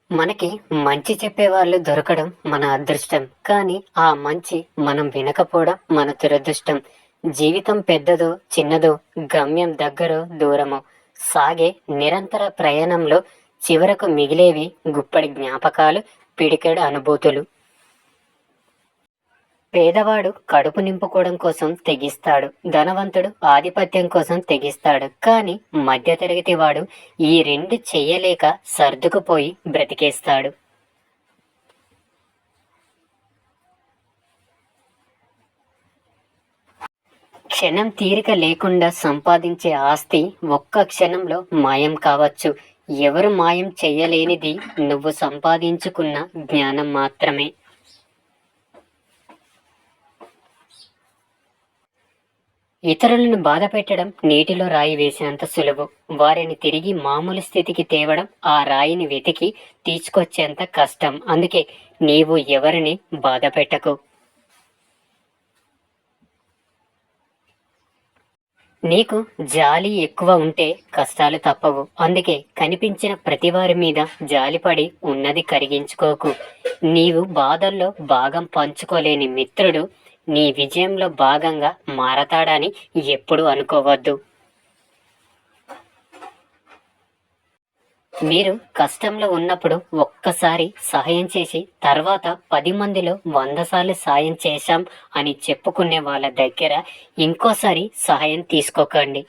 మనకి మంచి చెప్పేవాళ్ళు దొరకడం మన అదృష్టం. కానీ ఆ మంచి మనం వినకపోవడం మన దురదృష్టం. జీవితం పెద్దదో, చిన్నదో, గమ్యం దగ్గరో, దూరమో సాగే నిరంతర ప్రయాణంలో చివరకు మిగిలేవి గుప్పడి జ్ఞాపకాలు, పిడికెడు అనుభూతులు. పేదవాడు కడుపు నింపుకోవడం కోసం తెగిస్తాడు. ధనవంతుడు ఆధిపత్యం కోసం తెగిస్తాడు. కానీ మధ్యతరగతి వాడు ఈ రెండు చెయ్యలేక సర్దుకుపోయి బ్రతికేస్తాడు. క్షణం తీరిక లేకుండా సంపాదించే ఆస్తి ఒక్క క్షణంలో మాయం కావచ్చు. ఎవరు మాయం చెయ్యలేనిది నువ్వు సంపాదించుకున్న జ్ఞానం మాత్రమే. ఇతరులను బాధ పెట్టడం నీటిలో రాయి వేసినంత సులువు. వారిని తిరిగి మామూలు స్థితికి తేవడం ఆ రాయిని వెతికి తీసుకొచ్చేంత కష్టం. అందుకే నీవు ఎవరిని బాధ పెట్టకు. నీకు జాలి ఎక్కువ ఉంటే కష్టాలు తప్పవు. అందుకే కనిపించిన ప్రతి వారి మీద జాలిపడి ఉన్నది కరిగించుకోకు. నీవు బాధల్లో భాగం పంచుకోలేని మిత్రుడు నీ విజయంలో భాగంగా మారతాడని ఎప్పుడు అనుకోవద్దు. మీరు కష్టంలో ఉన్నప్పుడు ఒక్కసారి సహాయం చేసి తర్వాత 10 మందిలో 100 సార్లు సాయం చేశాం అని చెప్పుకునే వాళ్ళ దగ్గర ఇంకోసారి సహాయం తీసుకోకండి.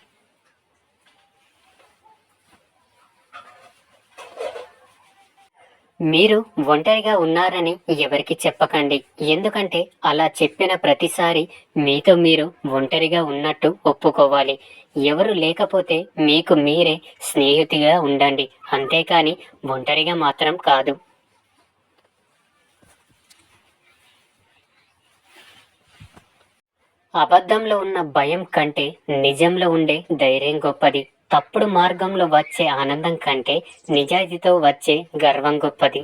మీరు ఒంటరిగా ఉన్నారని ఎవరికి చెప్పకండి. ఎందుకంటే అలా చెప్పిన ప్రతిసారి మీతో మీరు ఒంటరిగా ఉన్నట్టు ఒప్పుకోవాలి. ఎవరు లేకపోతే మీకు మీరే స్నేహితుగా ఉండండి, అంతేకాని ఒంటరిగా మాత్రం కాదు. అబద్ధంలో ఉన్న భయం కంటే నిజంలో ఉండే ధైర్యం గొప్పది. తప్పుడు మార్గంలో వచ్చే ఆనందం కంటే నిజాయితీతో వచ్చే గర్వం గొప్పది.